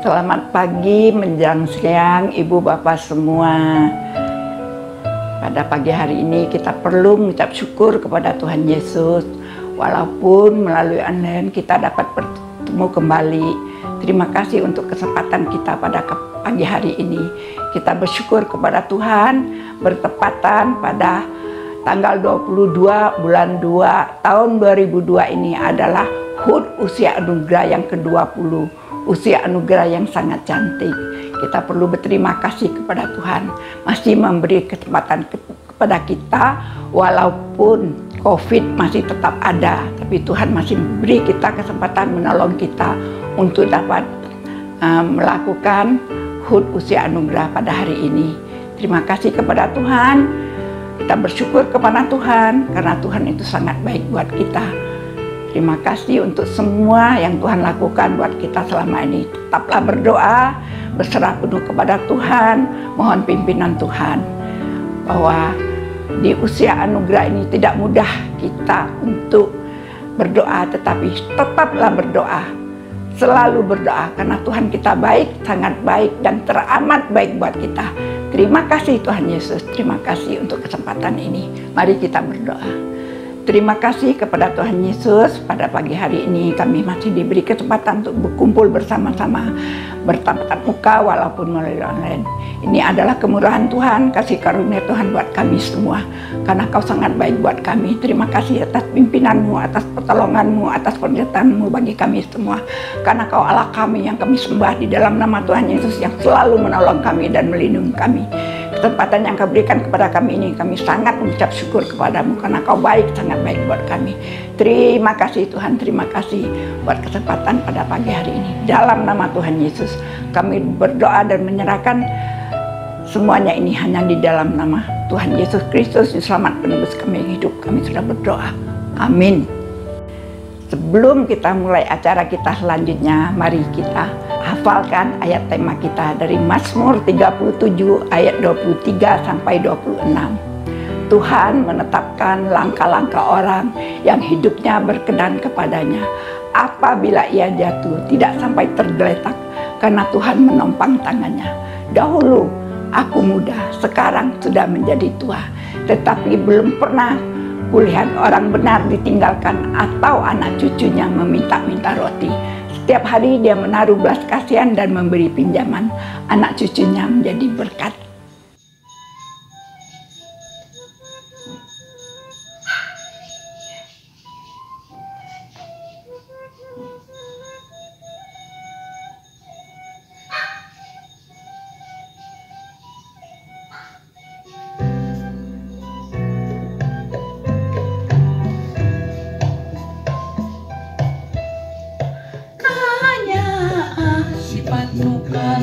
Selamat pagi menjelang siang Ibu Bapak semua. Pada pagi hari ini kita perlu mengucap syukur kepada Tuhan Yesus. Walaupun melalui online kita dapat bertemu kembali. Terima kasih untuk kesempatan kita pada pagi hari ini. Kita bersyukur kepada Tuhan bertepatan pada tanggal 22 bulan 2 tahun 2002 ini adalah HUT usia anugerah yang ke-20. Usia anugerah yang sangat cantik. Kita perlu berterima kasih kepada Tuhan masih memberi kesempatan kepada kita walaupun COVID masih tetap ada, tapi Tuhan masih beri kita kesempatan menolong kita untuk dapat melakukan HUT usia anugerah pada hari ini. Terima kasih kepada Tuhan. Kita bersyukur kepada Tuhan karena Tuhan itu sangat baik buat kita. Terima kasih untuk semua yang Tuhan lakukan buat kita selama ini. Tetaplah berdoa, berserah penuh kepada Tuhan, mohon pimpinan Tuhan. Bahwa di usia anugerah ini tidak mudah kita untuk berdoa, tetapi tetaplah berdoa. Selalu berdoa, karena Tuhan kita baik, sangat baik, dan teramat baik buat kita. Terima kasih Tuhan Yesus, terima kasih untuk kesempatan ini. Mari kita berdoa. Terima kasih kepada Tuhan Yesus, pada pagi hari ini kami masih diberi kesempatan untuk berkumpul bersama-sama, bertatap muka walaupun melalui online. Ini adalah kemurahan Tuhan, kasih karunia Tuhan buat kami semua, karena Kau sangat baik buat kami. Terima kasih atas pimpinan-Mu, atas pertolongan-Mu, atas penyertaan-Mu bagi kami semua, karena Kau Allah kami yang kami sembah di dalam nama Tuhan Yesus yang selalu menolong kami dan melindungi kami. Kesempatan yang Kau berikan kepada kami ini, kami sangat mengucap syukur kepadamu karena Kau baik, sangat baik buat kami. Terima kasih Tuhan, terima kasih buat kesempatan pada pagi hari ini. Dalam nama Tuhan Yesus, kami berdoa dan menyerahkan semuanya ini hanya di dalam nama Tuhan Yesus Kristus, Selamat penebus kami yang hidup. Kami sudah berdoa. Amin. Sebelum kita mulai acara kita selanjutnya, mari kita hafalkan ayat tema kita dari Mazmur 37 ayat 23 sampai 26. Tuhan menetapkan langkah-langkah orang yang hidupnya berkenan kepadanya. Apabila ia jatuh, tidak sampai tergeletak, karena Tuhan menopang tangannya. Dahulu aku muda, sekarang sudah menjadi tua, tetapi belum pernah kulihat orang benar ditinggalkan atau anak cucunya meminta-minta roti. Setiap hari dia menaruh belas kasihan dan memberi pinjaman. Anak cucunya menjadi berkat.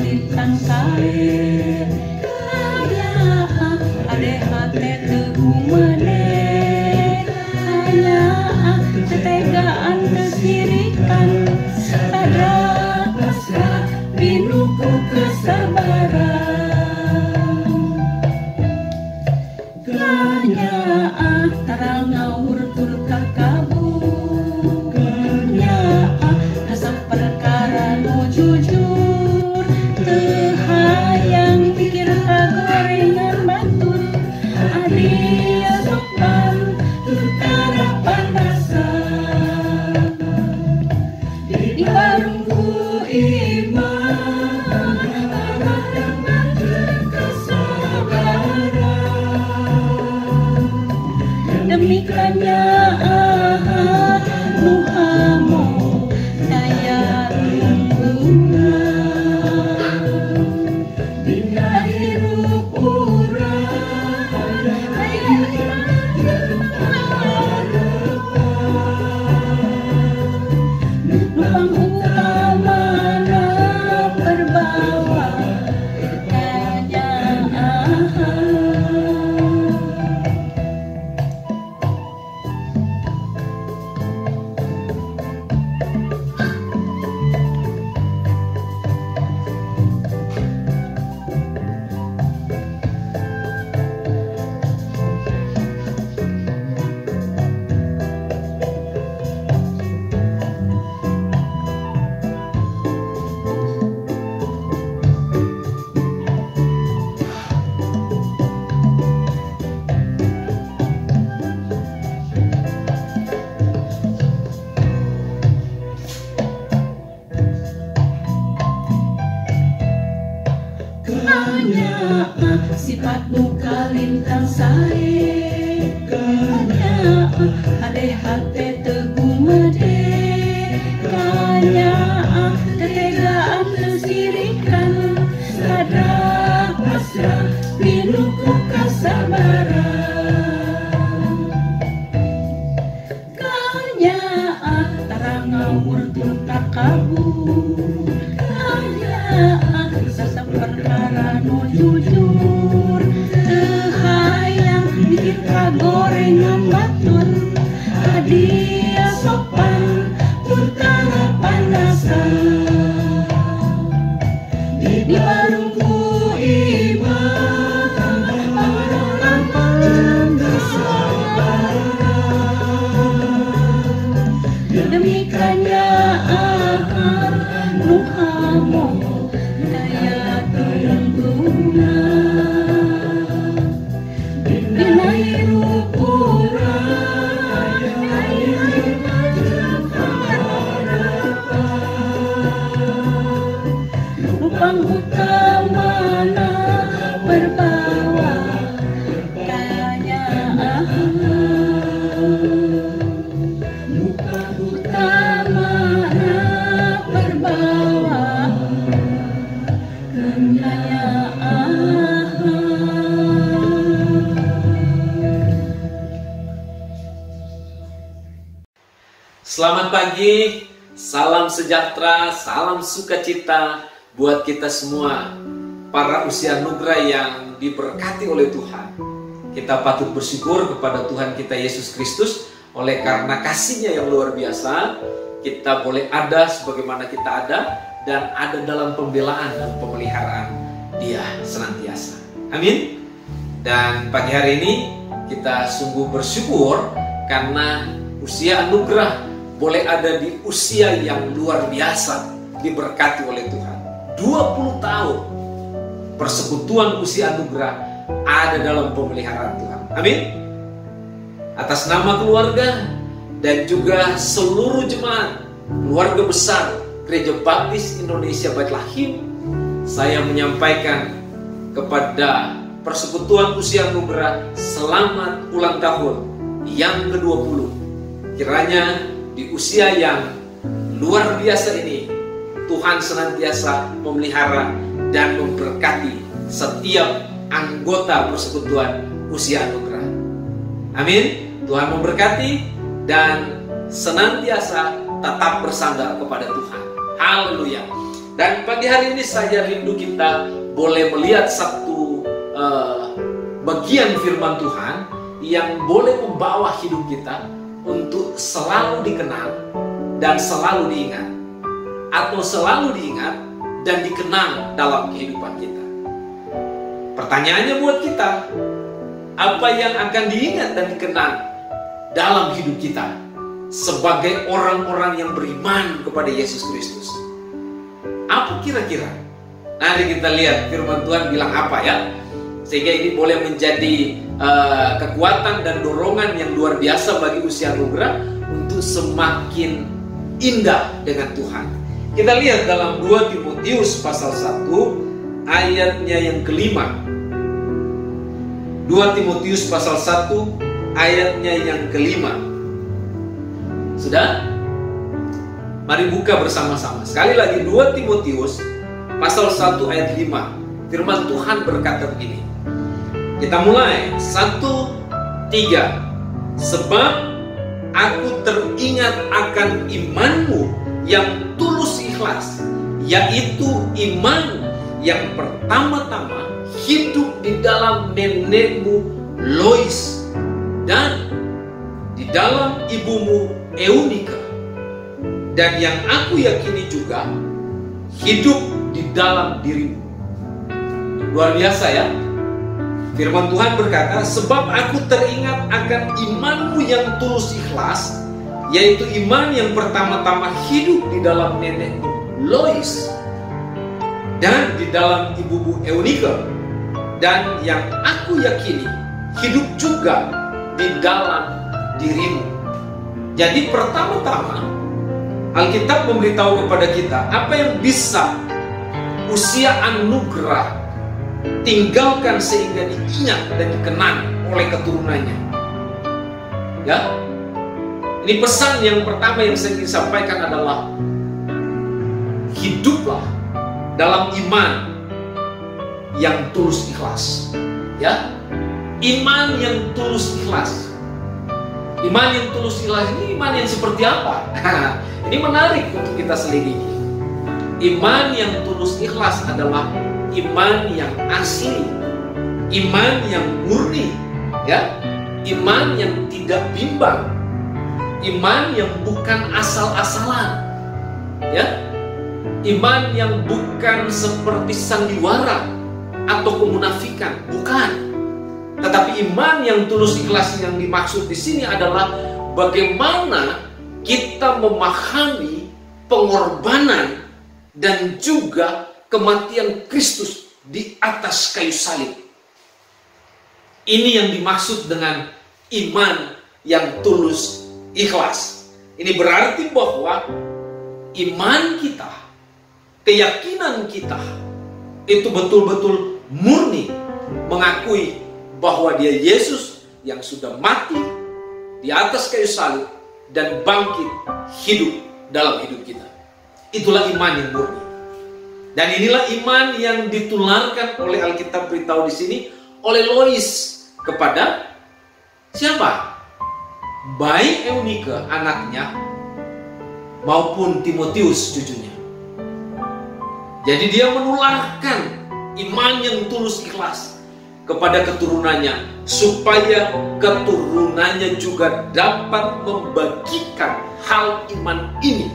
Lintang kae kaya ade hate teguh meneh kaya ketegaan kesirikan sada asa pinuku kesabaran kaya tarang ngawur tur kakabur kaya asa perkara nu jujur hayang pikir kagorengan batur adia sopan tutara pandasan di warungku iman kesabaran demikiannya nuhamo daya Numpang utama perba sifatmu kalintang sae kanya ade hate teguh mede kanya ketegaan kesirikan sadar pasrah pinuku kasabaran kanya tarang ngawur tak kabur kanya sasa perkara nu jujur hayang mikir kagorengan batur hadia sopan perkara panasan di warungku demikannya nuhamu daya tungguna dinairu pura lupang utamana berbawa kanya utamana berbawa Selamat pagi, salam sejahtera, salam sukacita buat kita semua, para usia anugerah yang diberkati oleh Tuhan. Kita patut bersyukur kepada Tuhan kita Yesus Kristus, oleh karena kasih-Nya yang luar biasa, kita boleh ada sebagaimana kita ada, dan ada dalam pembelaan dan pemeliharaan Dia senantiasa. Amin. Dan pagi hari ini kita sungguh bersyukur karena usia anugerah boleh ada di usia yang luar biasa, diberkati oleh Tuhan. 20 tahun persekutuan usia anugerah ada dalam pemeliharaan Tuhan. Amin. Atas nama keluarga dan juga seluruh jemaat keluarga besar Gereja Baptis Indonesia Baitlahim, saya menyampaikan kepada persekutuan usia anugerah selamat ulang tahun yang ke-20. Kiranya di usia yang luar biasa ini Tuhan senantiasa memelihara dan memberkati setiap anggota persekutuan usia anugerah. Amin. Tuhan memberkati dan senantiasa tetap bersandar kepada Tuhan. Haleluya. Dan pagi hari ini saya rindu kita boleh melihat satu bagian firman Tuhan yang boleh membawa hidup kita untuk selalu dikenal dan selalu diingat, atau selalu diingat dan dikenal dalam kehidupan kita. Pertanyaannya buat kita, apa yang akan diingat dan dikenal dalam hidup kita sebagai orang-orang yang beriman kepada Yesus Kristus? Apa kira-kira? Nanti kita lihat firman Tuhan bilang apa ya, sehingga ini boleh menjadi kekuatan dan dorongan yang luar biasa bagi usia anugerah untuk semakin indah dengan Tuhan. Kita lihat dalam 2 Timotius pasal 1 ayatnya yang kelima. 2 Timotius pasal 1 ayatnya yang kelima. Sudah? Mari buka bersama-sama. Sekali lagi 2 Timotius pasal 1 ayat 5. Firman Tuhan berkata begini. Kita mulai 1, 3. Sebab aku teringat akan imanmu yang tulus ikhlas, yaitu iman yang pertama-tama hidup di dalam nenekmu Lois dan di dalam ibumu Eunika, dan yang aku yakini juga hidup di dalam dirimu. Luar biasa ya. Firman Tuhan berkata, sebab aku teringat akan imanmu yang tulus ikhlas, yaitu iman yang pertama-tama hidup di dalam nenekmu Lois dan di dalam ibumu Eunika, dan yang aku yakini hidup juga di dalam dirimu. Jadi pertama-tama Alkitab memberitahu kepada kita apa yang bisa usia anugerah tinggalkan sehingga diingat dan dikenang oleh keturunannya. Ya, ini pesan yang pertama yang saya ingin sampaikan adalah hiduplah dalam iman yang tulus ikhlas. Ya, iman yang tulus ikhlas. Iman yang tulus ikhlas ini iman yang seperti apa? Ini menarik untuk kita selidiki. Iman yang tulus ikhlas adalah iman yang asli, iman yang murni, ya, iman yang tidak bimbang, iman yang bukan asal-asalan, ya, iman yang bukan seperti sandiwara atau kemunafikan, bukan. Tetapi iman yang tulus ikhlas yang dimaksud di sini adalah bagaimana kita memahami pengorbanan dan juga kematian Kristus di atas kayu salib. Ini yang dimaksud dengan iman yang tulus ikhlas. Ini berarti bahwa iman kita, keyakinan kita itu betul-betul murni mengakui bahwa Dia Yesus yang sudah mati di atas kayu salib dan bangkit hidup dalam hidup kita. Itulah iman yang murni. Dan inilah iman yang ditularkan oleh Alkitab beritahu di sini oleh Lois kepada siapa? Baik Eunike anaknya maupun Timotius cucunya. Jadi dia menularkan iman yang tulus ikhlas kepada keturunannya supaya keturunannya juga dapat membagikan hal iman ini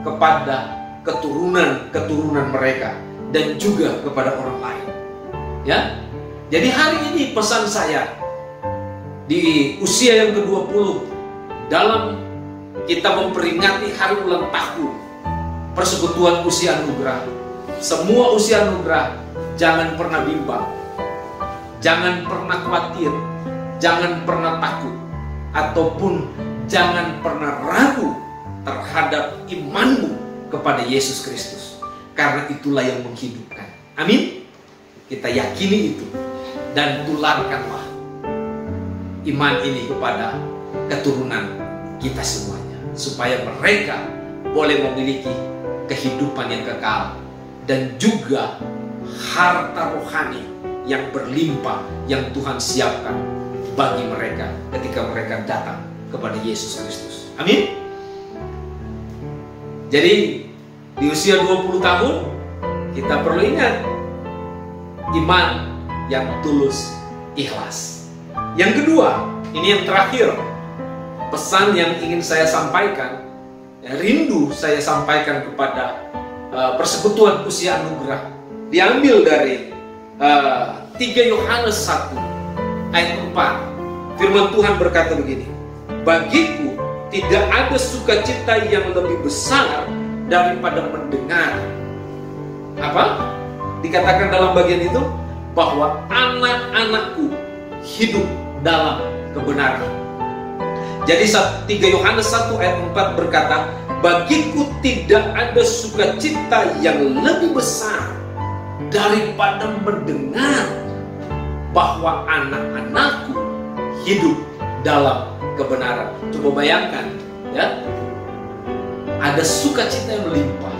kepada keturunan mereka dan juga kepada orang lain. Ya. Jadi hari ini pesan saya di usia yang ke-20 dalam kita memperingati hari ulang tahun Persekutuan Usia Anugerah. Semua usia anugerah, jangan pernah bimbang, jangan pernah khawatir, jangan pernah takut, ataupun jangan pernah ragu terhadap imanmu kepada Yesus Kristus, karena itulah yang menghidupkan. Amin. Kita yakini itu dan tularkanlah iman ini kepada keturunan kita semuanya, supaya mereka boleh memiliki kehidupan yang kekal dan juga harta rohani yang berlimpah yang Tuhan siapkan bagi mereka ketika mereka datang kepada Yesus Kristus. Amin. Jadi di usia 20 tahun kita perlu ingat iman yang tulus ikhlas. Yang kedua, ini yang terakhir, pesan yang ingin saya sampaikan, rindu saya sampaikan kepada Persekutuan Usia Anugerah, diambil dari 3 Yohanes 1 ayat 4. Firman Tuhan berkata begini, bagiku tidak ada sukacita yang lebih besar daripada mendengar. Apa? Dikatakan dalam bagian itu bahwa anak-anakku hidup dalam kebenaran. Jadi 3 Yohanes 1 ayat 4 berkata, bagiku tidak ada sukacita yang lebih besar daripada mendengar bahwa anak-anakku hidup dalam kebenaran. Coba bayangkan, ya, ada sukacita yang melimpah,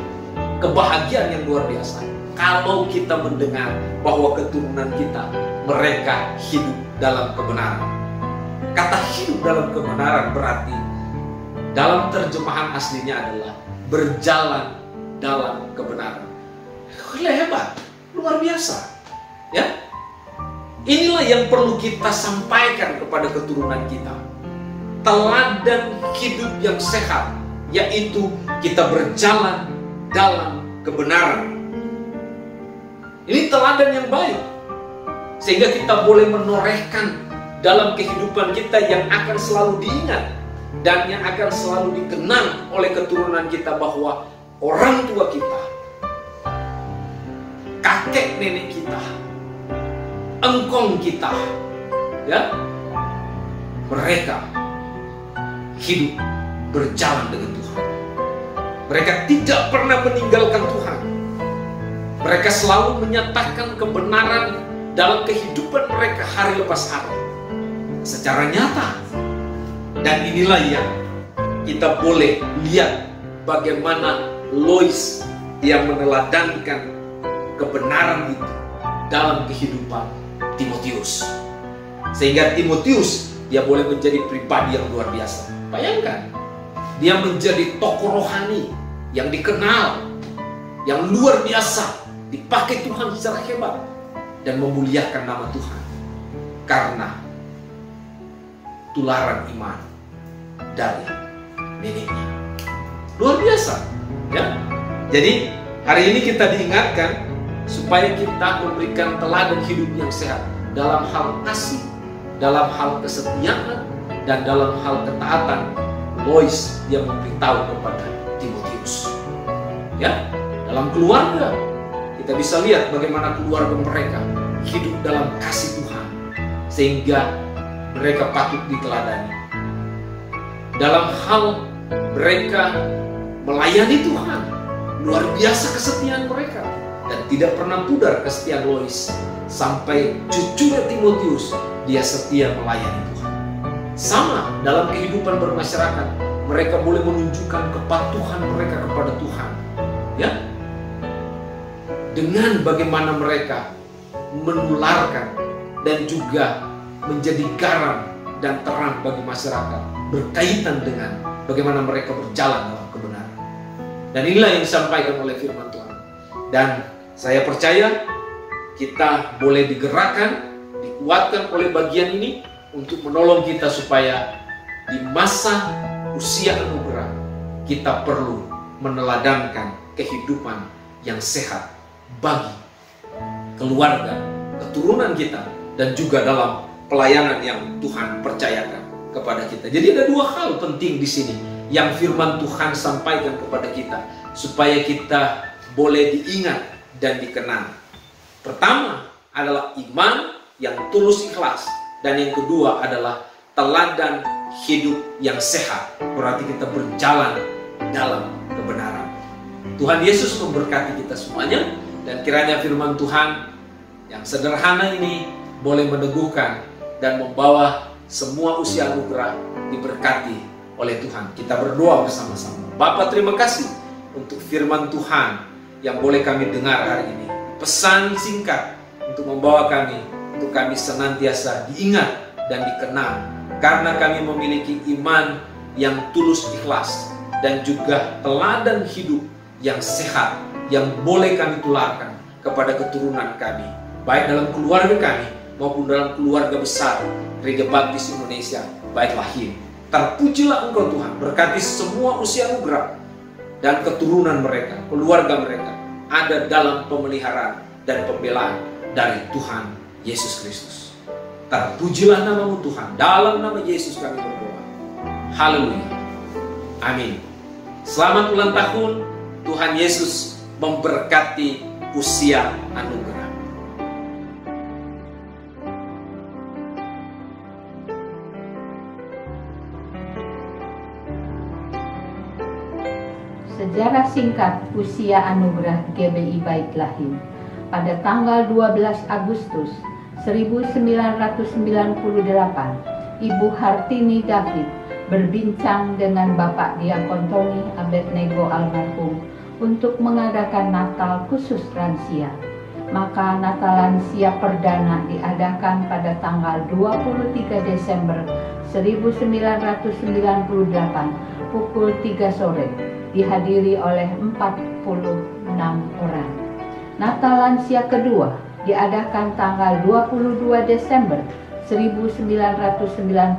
kebahagiaan yang luar biasa kalau kita mendengar bahwa keturunan kita mereka hidup dalam kebenaran. Kata hidup dalam kebenaran berarti dalam terjemahan aslinya adalah berjalan dalam kebenaran. Hebat, luar biasa, ya. Inilah yang perlu kita sampaikan kepada keturunan kita. Teladan hidup yang sehat, yaitu kita berjalan dalam kebenaran. Ini teladan yang baik, sehingga kita boleh menorehkan dalam kehidupan kita yang akan selalu diingat dan yang akan selalu dikenang oleh keturunan kita bahwa orang tua kita, kakek nenek kita, engkong kita, ya, mereka hidup berjalan dengan Tuhan. Mereka tidak pernah meninggalkan Tuhan. Mereka selalu menyatakan kebenaran dalam kehidupan mereka hari lepas hari, secara nyata. Dan inilah yang kita boleh lihat bagaimana Lois yang meneladankan kebenaran itu dalam kehidupan Timotius. Sehingga Timotius dia boleh menjadi pribadi yang luar biasa. Bayangkan, dia menjadi tokoh rohani yang dikenal, yang luar biasa, dipakai Tuhan secara hebat dan memuliakan nama Tuhan karena tularan iman dari neneknya. Luar biasa, ya. Jadi hari ini kita diingatkan supaya kita memberikan teladan hidup yang sehat dalam hal kasih, dalam hal kesetiaan, dan dalam hal ketaatan. Lois yang memberitahu kepada Timotius, ya. Dalam keluarga kita bisa lihat bagaimana keluarga mereka hidup dalam kasih Tuhan sehingga mereka patut diteladani. Dalam hal mereka melayani Tuhan, luar biasa kesetiaan mereka, dan tidak pernah pudar kesetiaan Lois. Sampai cucunya Timotius dia setia melayani Tuhan. Sama dalam kehidupan bermasyarakat, mereka boleh menunjukkan kepatuhan mereka kepada Tuhan, ya, dengan bagaimana mereka menularkan dan juga menjadi garam dan terang bagi masyarakat, berkaitan dengan bagaimana mereka berjalan dalam kebenaran. Dan inilah yang disampaikan oleh firman Tuhan. Dan saya percaya kita boleh digerakkan, dikuatkan oleh bagian ini untuk menolong kita supaya di masa usia anugerah kita perlu meneladankan kehidupan yang sehat bagi keluarga, keturunan kita, dan juga dalam pelayanan yang Tuhan percayakan kepada kita. Jadi ada dua hal penting di sini yang firman Tuhan sampaikan kepada kita supaya kita boleh diingat dan dikenang. Pertama adalah iman yang tulus ikhlas, dan yang kedua adalah teladan hidup yang sehat. Berarti kita berjalan dalam kebenaran. Tuhan Yesus memberkati kita semuanya, dan kiranya firman Tuhan yang sederhana ini boleh meneguhkan dan membawa semua usia anugerah diberkati oleh Tuhan. Kita berdoa bersama-sama. Bapa, terima kasih untuk firman Tuhan yang boleh kami dengar hari ini. Pesan singkat untuk membawa kami, untuk kami senantiasa diingat dan dikenang, karena kami memiliki iman yang tulus ikhlas dan juga teladan hidup yang sehat yang boleh kami tularkan kepada keturunan kami, baik dalam keluarga kami maupun dalam keluarga besar Gereja Baptis Indonesia Bait Lahir. Terpujilah Engkau Tuhan, berkati semua usia anugerah dan keturunan mereka, keluarga mereka ada dalam pemeliharaan dan pembelaan dari Tuhan Yesus Kristus. Terpujilah nama-Mu Tuhan, dalam nama Yesus kami berdoa. Haleluya. Amin. Selamat ulang tahun. Tuhan Yesus memberkati usia anugerah. Sejarah singkat usia anugerah GBI Bait Lahir. Pada tanggal 12 Agustus 1998, Ibu Hartini David berbincang dengan Bapak Diakon Tony Abednego almarhum untuk mengadakan Natal khusus lansia. Maka Natal lansia perdana diadakan pada tanggal 23 Desember 1998 pukul 3 sore, dihadiri oleh 46 orang. Natal lansia kedua diadakan tanggal 22 Desember 1999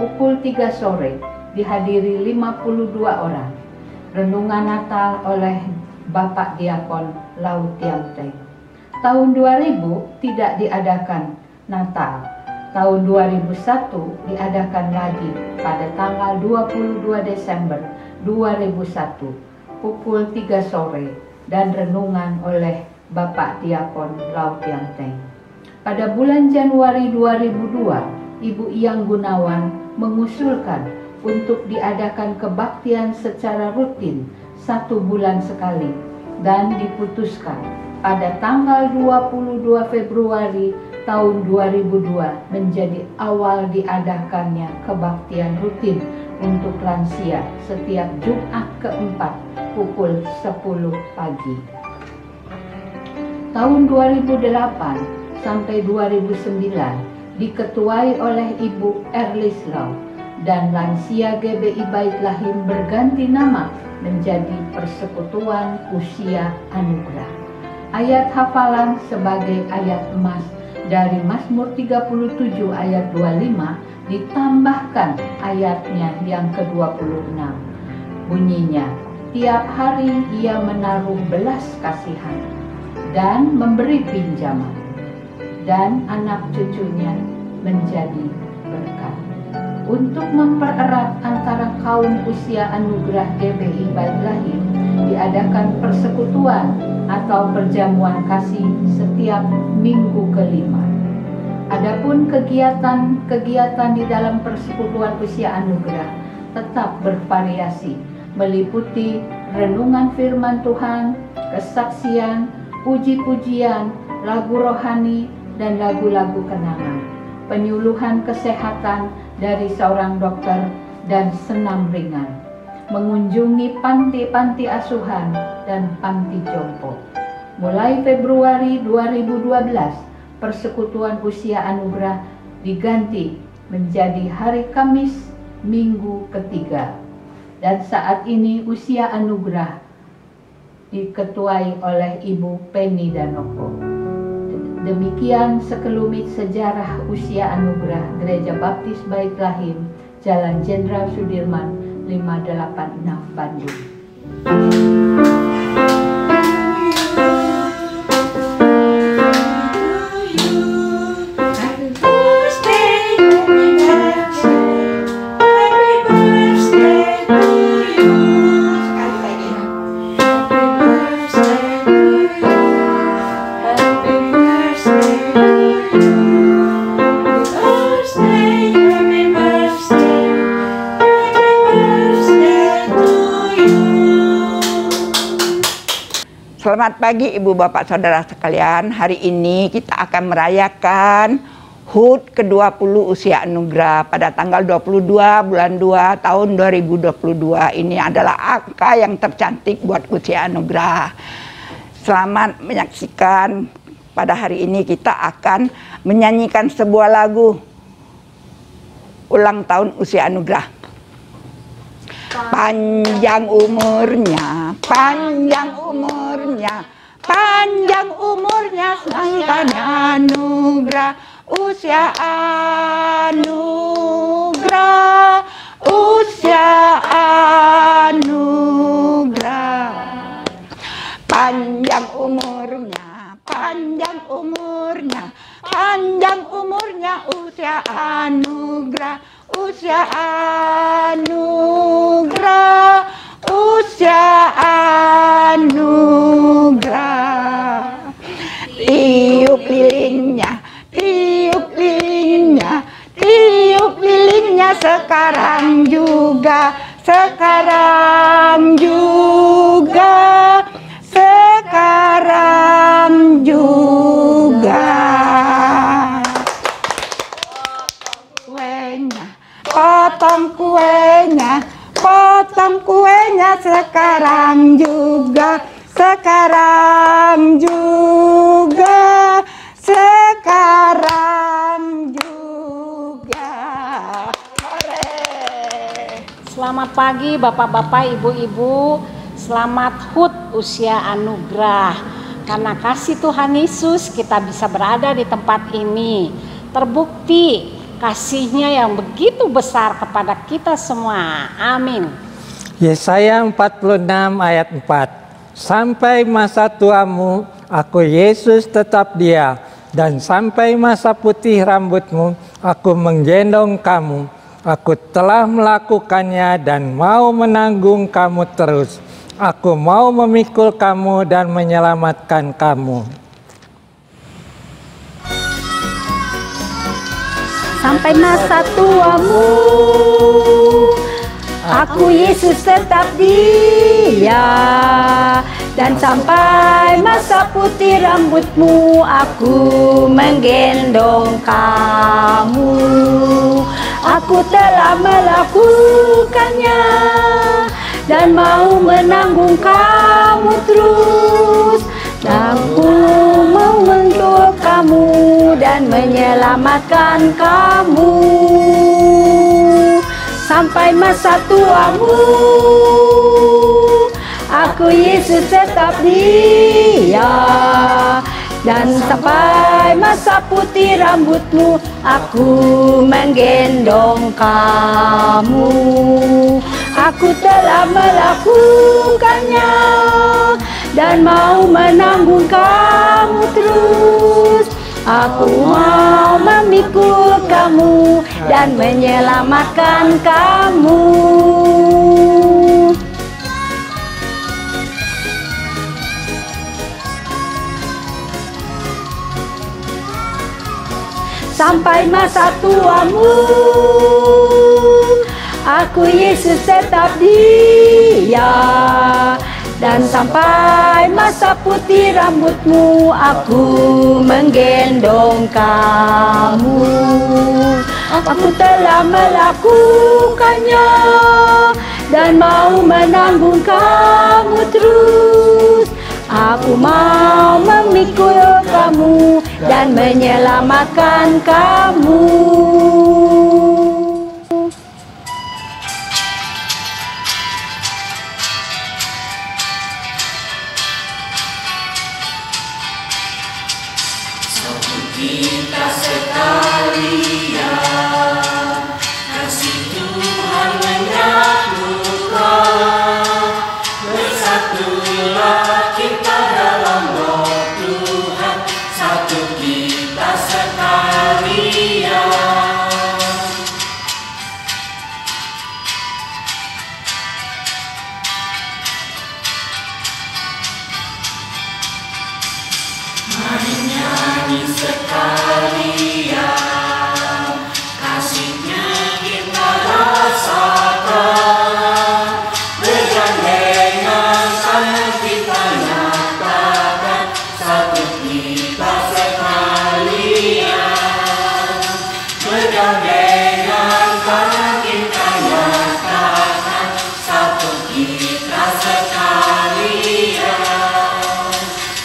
pukul 3 sore, dihadiri 52 orang. Renungan Natal oleh Bapak Diakon Lau Tiang Teng. Tahun 2000 tidak diadakan Natal. Tahun 2001 diadakan lagi pada tanggal 22 Desember 2001 pukul 3 sore dan renungan oleh Bapak Diakon Lau Tiang Teng. Pada bulan Januari 2002, Ibu Iyang Gunawan mengusulkan untuk diadakan kebaktian secara rutin 1 bulan sekali dan diputuskan pada tanggal 22 Februari tahun 2002 menjadi awal diadakannya kebaktian rutin untuk lansia setiap Jumat keempat pukul 10 pagi. Tahun 2008 sampai 2009 diketuai oleh Ibu Erlis Lau dan lansia GBI Bait Lahim berganti nama menjadi Persekutuan Usia Anugerah. Ayat hafalan sebagai ayat emas dari Mazmur 37 ayat 25 ditambahkan ayatnya yang ke-26. Bunyinya, tiap hari ia menaruh belas kasihan dan memberi pinjaman, dan anak cucunya menjadi berkat. Untuk mempererat antara kaum usia anugerah GBI Bait Lahim, diadakan persekutuan atau perjamuan kasih setiap minggu kelima. Adapun kegiatan-kegiatan di dalam persekutuan usia anugerah tetap bervariasi, meliputi renungan firman Tuhan, kesaksian, puji-pujian, lagu rohani, dan lagu-lagu kenangan, penyuluhan kesehatan dari seorang dokter, dan senam ringan, mengunjungi panti-panti asuhan dan panti jompo. Mulai Februari 2012, Persekutuan Usia Anugerah diganti menjadi hari Kamis minggu ketiga. Dan saat ini Usia Anugerah diketuai oleh Ibu Penny Danoko. Demikian sekelumit sejarah Usia Anugerah Gereja Baptis Bait Lahim, Jalan Jenderal Sudirman 586 Bandung. Selamat pagi Ibu Bapak Saudara sekalian. Hari ini kita akan merayakan HUT ke-20 Usia Anugerah pada tanggal 22 bulan 2 tahun 2022. Ini adalah angka yang tercantik buat Usia Anugerah. Selamat menyaksikan. Pada hari ini kita akan menyanyikan sebuah lagu ulang tahun Usia Anugerah. Panjang umurnya, panjang umurnya, panjang umurnya, sangkan anugerah, usia anugerah, usia anugerah. Panjang umurnya, panjang umurnya, panjang umurnya, usia anugerah, usia anugerah, usia anugerah. Tiup lilinnya, tiup lilinnya, tiup lilinnya, sekarang juga, sekarang juga, sekarang juga. Potong kuenya, potong kuenya, sekarang juga, sekarang juga, sekarang juga. Selamat pagi Bapak-bapak, Ibu-ibu. Selamat HUT Usia Anugerah. Karena kasih Tuhan Yesus kita bisa berada di tempat ini. Terbukti kasih-Nya yang begitu besar kepada kita semua. Amin. Yesaya 46 ayat 4. Sampai masa tuamu, aku Yesus tetap dia, dan sampai masa putih rambutmu, aku menggendong kamu. Aku telah melakukannya dan mau menanggung kamu terus. Aku mau memikul kamu dan menyelamatkan kamu. Sampai masa tuamu, aku Yesus tetap dia, Dan sampai masa putih rambutmu, aku menggendong kamu. Aku telah melakukannya dan mau menanggung kamu terus. Aku mau menggendong kamu dan menyelamatkan kamu sampai masa tuamu. Aku Yesus tetap Dia, dan sampai masa putih rambutmu, aku menggendong kamu. Aku telah melakukannya dan mau menanggung kamu terus. Aku mau memikul kamu dan menyelamatkan kamu. Sampai masa tuamu, aku Yesus tetap Dia, dan sampai masa putih rambutmu, aku menggendong kamu. Aku telah melakukannya dan mau menanggung kamu terus. Aku mau memikul kamu dan menyelamatkan kamu. Satu kita sekalian, kasih Tuhan menyatukan. Bersatulah kita dalam roh Tuhan, satu kita sekalian. Mari nyanyi sekalian, kasihnya kita rasakan. Bergandengan tangan kita nyatakan, satu kita sekalian. Bergandengan tangan kita nyatakan, satu kita sekalian.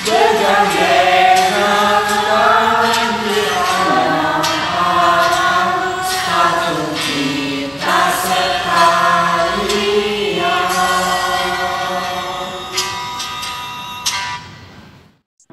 Bergandengan tangan kita nyatakan, satu kita sekalian.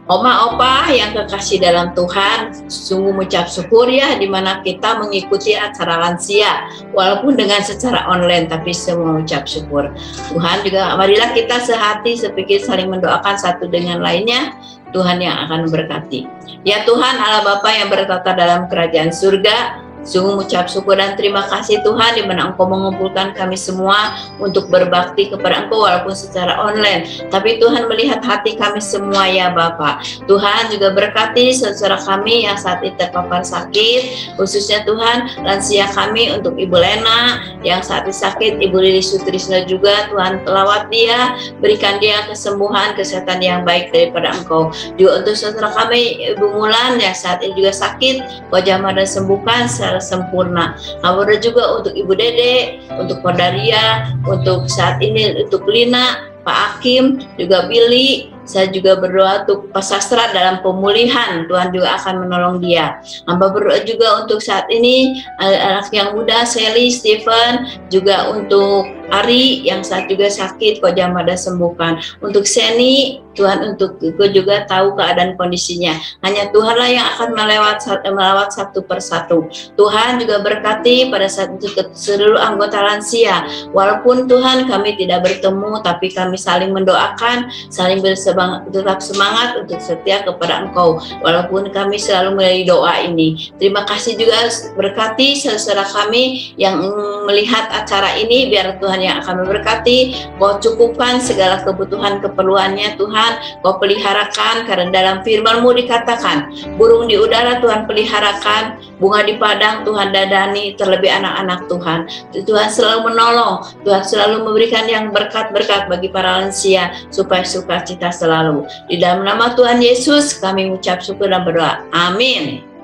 Oma opa yang kekasih dalam Tuhan, sungguh mengucap syukur ya dimana kita mengikuti acara lansia walaupun dengan secara online, tapi semua mengucap syukur. Tuhan juga marilah kita sehati sepikir saling mendoakan satu dengan lainnya. Tuhan yang akan memberkati. Ya Tuhan Allah Bapa yang bertata dalam kerajaan surga, sungguh mengucap syukur dan terima kasih Tuhan di mana Engkau mengumpulkan kami semua untuk berbakti kepada Engkau walaupun secara online. Tapi Tuhan melihat hati kami semua ya Bapa. Tuhan juga berkati saudara kami yang saat ini terpapar sakit, khususnya Tuhan lansia kami untuk Ibu Lena yang saat ini sakit, Ibu Lili Sutrisno juga Tuhan lawat dia, berikan dia kesembuhan, kesehatan yang baik daripada Engkau. Juga untuk saudara kami Ibu Mulan yang saat ini juga sakit, Kau jamah dan sembuhkan secara sempurna. Kabar juga untuk Ibu Dede, untuk Kodaria, untuk saat ini untuk Lina, Pak Hakim, juga Billy. Saya juga berdoa untuk Pak Sastra dalam pemulihan, Tuhan juga akan menolong dia. Hamba berdoa juga untuk saat ini anak yang muda, Sally, Stephen, juga untuk Ari yang saat juga sakit, Kau jamah dan sembuhkan. Untuk Seni, Tuhan untuk Kau juga tahu keadaan kondisinya. Hanya Tuhanlah yang akan melawat satu persatu. Tuhan juga berkati pada saat itu seluruh anggota lansia. Walaupun Tuhan kami tidak bertemu, tapi kami saling mendoakan, saling tetap semangat untuk setia kepada Engkau. Walaupun kami selalu melalui doa ini. Terima kasih juga berkati saudara kami yang melihat acara ini, biar Tuhan yang akan memberkati. Kau cukupkan segala kebutuhan keperluannya Tuhan, Kau peliharakan, karena dalam firman-Mu dikatakan burung di udara Tuhan peliharakan, bunga di padang Tuhan dadani, terlebih anak-anak Tuhan. Tuhan selalu menolong, Tuhan selalu memberikan yang berkat-berkat bagi para lansia, supaya sukacita selalu. Di dalam nama Tuhan Yesus kami mengucap syukur dan berdoa. Amin.